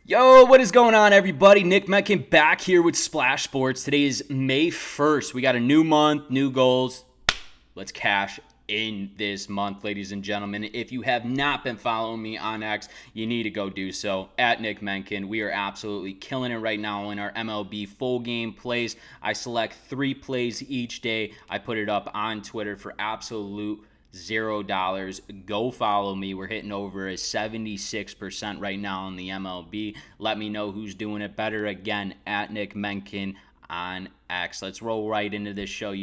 Yo, what is going on, everybody? Nick Menken back here with Splash Sports. Today is May 1st. We got a new month, new goals. Let's cash in this month, ladies and gentlemen. If you have not been following me on X, you need to go do so at Nick Menken. We are absolutely killing it right now in our MLB full game plays. I select 3 plays each day. I put it up on Twitter for absolute $0. Go follow me. We're hitting over a 76% right now on the MLB. Let me know who's doing it better. Again, at Nick Menken on X. Let's roll right into this show.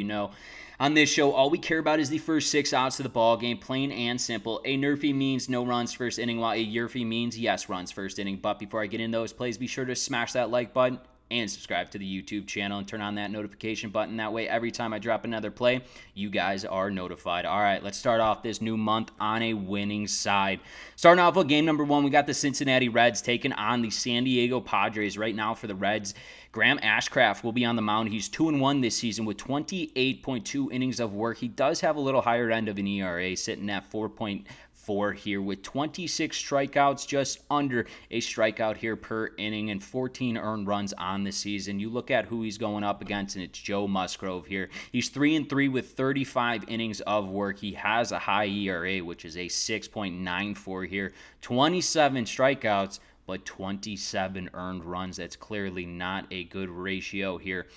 On this show, all we care about is the first 6 outs of the ball game, plain and simple. A NRFI means no runs first inning, while a YRFI means yes runs first inning. But before I get into those plays, be sure to smash that like button and subscribe to the YouTube channel and turn on that notification button. That way, every time I drop another play, you guys are notified. All right, let's start off this new month on a winning side. Starting off with game number 1, we got the Cincinnati Reds taking on the San Diego Padres. Right now for the Reds, Graham Ashcraft will be on the mound. He's 2-1 this season with 28.2 innings of work. He does have a little higher end of an ERA, sitting at 4.4 here with 26 strikeouts, just under a strikeout here per inning, and 14 earned runs on the season. You look at who he's going up against, and it's Joe Musgrove here. He's 3-3 with 35 innings of work. He has a high ERA, which is a 6.94 here, 27 strikeouts, but 27 earned runs. That's clearly not a good ratio here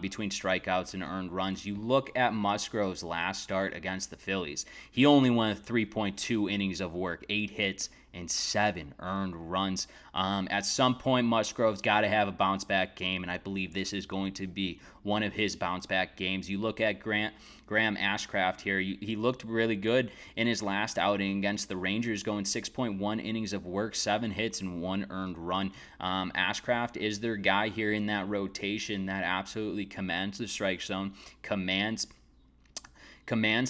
between strikeouts and earned runs. You look at Musgrove's last start against the Phillies. He only went 3.2 innings of work, 8 hits, and 7 earned runs. At some point, Musgrove's got to have a bounce-back game, and I believe this is going to be one of his bounce-back games. You look at Graham Ashcraft here. He looked really good in his last outing against the Rangers, going 6.1 innings of work, 7 hits, and 1 earned run. Ashcraft is their guy here in that rotation that absolutely commands the strike zone, commands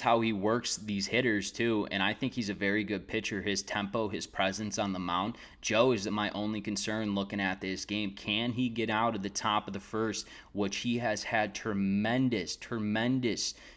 how he works these hitters too, and I think he's a very good pitcher. His tempo, his presence on the mound. Joe is my only concern looking at this game. Can he get out of the top of the first, which he has had tremendous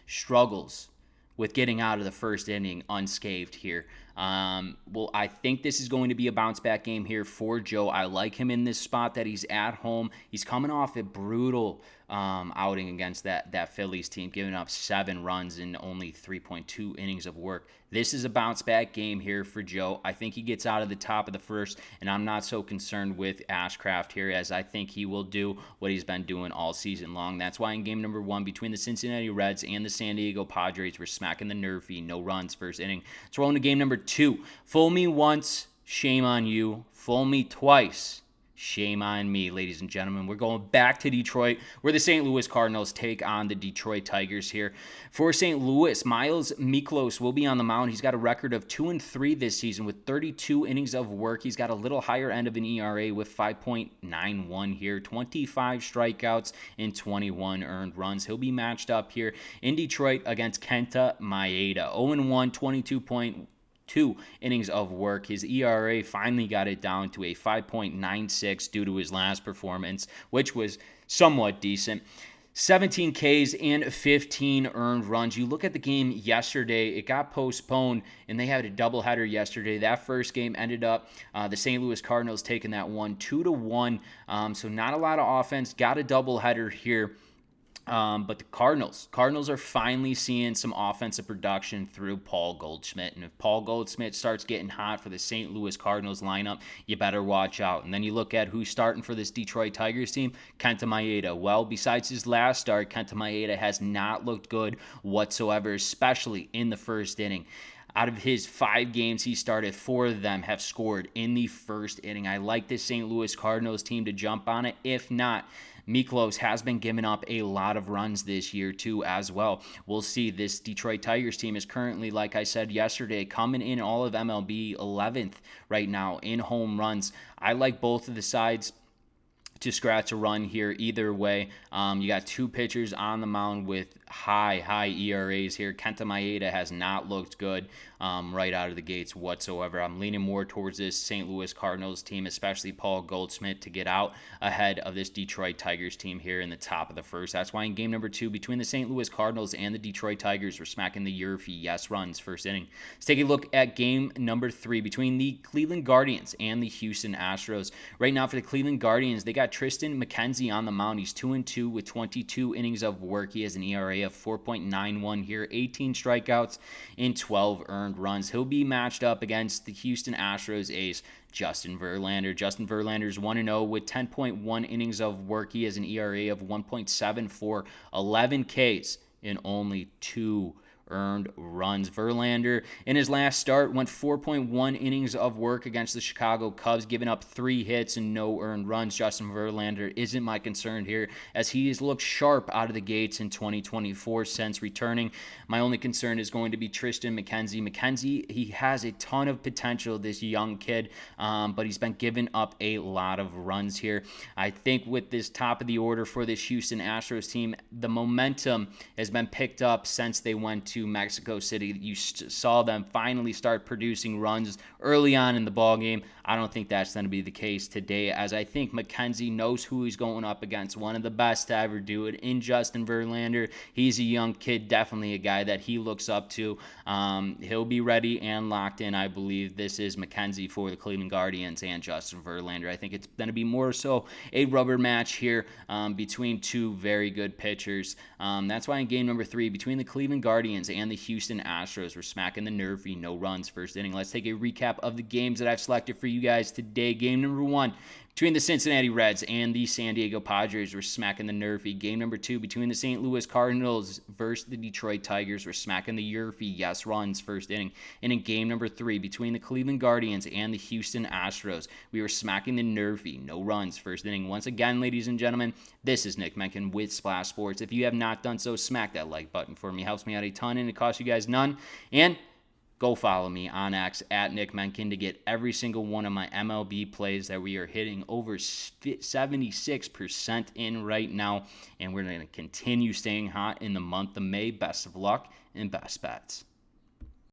struggles with getting out of the first inning unscathed here. Well, I think this is going to be a bounce-back game here for Joe. I like him in this spot that he's at home. He's coming off a brutal outing against that Phillies team, giving up 7 runs in only 3.2 innings of work. This is a bounce-back game here for Joe. I think he gets out of the top of the first, and I'm not so concerned with Ashcraft here, as I think he will do what he's been doing all season long. That's why in game number 1 between the Cincinnati Reds and the San Diego Padres, we're smacking the NRFI, no runs first inning. Let's roll into game number 2. Fool me once, shame on you. Fool me twice, shame on me, ladies and gentlemen. We're going back to Detroit, where the St. Louis Cardinals take on the Detroit Tigers here. For St. Louis, Miles Miklos will be on the mound. He's got a record of 2-3 this season with 32 innings of work. He's got a little higher end of an ERA with 5.91 here, 25 strikeouts and 21 earned runs. He'll be matched up here in Detroit against Kenta Maeda. 0-1, 22 innings of work. His ERA finally got it down to a 5.96 due to his last performance, which was somewhat decent. 17 Ks and 15 earned runs. You look at the game yesterday, it got postponed, and they had a doubleheader yesterday. That first game ended up the St. Louis Cardinals taking that one 2-1. So not a lot of offense. Got a doubleheader here. But the Cardinals are finally seeing some offensive production through Paul Goldschmidt. And if Paul Goldschmidt starts getting hot for the St. Louis Cardinals lineup, you better watch out. And then you look at who's starting for this Detroit Tigers team, Kenta Maeda. Well, besides his last start, Kenta Maeda has not looked good whatsoever, especially in the first inning. Out of his 5 games he started, 4 of them have scored in the first inning. I like this St. Louis Cardinals team to jump on it. If not, Miklos has been giving up a lot of runs this year too as well. We'll see. This Detroit Tigers team is currently, like I said yesterday, coming in all of MLB 11th right now in home runs. I like both of the sides to scratch a run here either way. You got two pitchers on the mound with high ERAs here. Kenta Maeda has not looked good right out of the gates whatsoever. I'm leaning more towards this St. Louis Cardinals team, especially Paul Goldschmidt, to get out ahead of this Detroit Tigers team here in the top of the first. That's why in game number 2 between the St. Louis Cardinals and the Detroit Tigers, we're smacking the YRFI yes runs first inning. Let's take a look at game number 3 between the Cleveland Guardians and the Houston Astros. Right now for the Cleveland Guardians, they got Tristan McKenzie on the mound. He's 2-2 with 22 innings of work. He has an ERA of 4.91 here, 18 strikeouts in 12 earned runs. He'll be matched up against the Houston Astros ace, Justin Verlander. Justin Verlander is 1-0 with 10.1 innings of work. He has an ERA of 1.74, 11 Ks in only 2 earned runs. Verlander in his last start went 4.1 innings of work against the Chicago Cubs, giving up 3 hits and no earned runs. Justin Verlander isn't my concern here, as he has looked sharp out of the gates in 2024 since returning. My only concern is going to be Tristan McKenzie. McKenzie, he has a ton of potential, this young kid, but he's been giving up a lot of runs here. I think with this top of the order for this Houston Astros team, the momentum has been picked up since they went to Mexico City. You saw them finally start producing runs early on in the ball game. I don't think that's going to be the case today, as I think McKenzie knows who he's going up against. One of the best to ever do it in Justin Verlander. He's a young kid, definitely a guy that he looks up to. He'll be ready and locked in. I believe this is McKenzie for the Cleveland Guardians and Justin Verlander. I think it's going to be more so a rubber match here between two very good pitchers. That's why in game number 3 between the Cleveland Guardians and the Houston Astros, we're smacking the NRFI no runs first inning. Let's take a recap of the games that I've selected for you guys today. Game number 1 between the Cincinnati Reds and the San Diego Padres, we're smacking the NRFI. Game number 2 between the St. Louis Cardinals versus the Detroit Tigers, we're smacking the YRFI yes runs first inning. And in game number 3 between the Cleveland Guardians and the Houston Astros, we were smacking the NRFI no runs first inning. Once again, ladies and gentlemen, this is Nick Menken with Splash Sports. If you have not done so, smack that like button for me. It helps me out a ton and it costs you guys none. And go follow me on X at Nick Menken to get every single one of my MLB plays that we are hitting over 76% in right now. And we're going to continue staying hot in the month of May. Best of luck and best bets.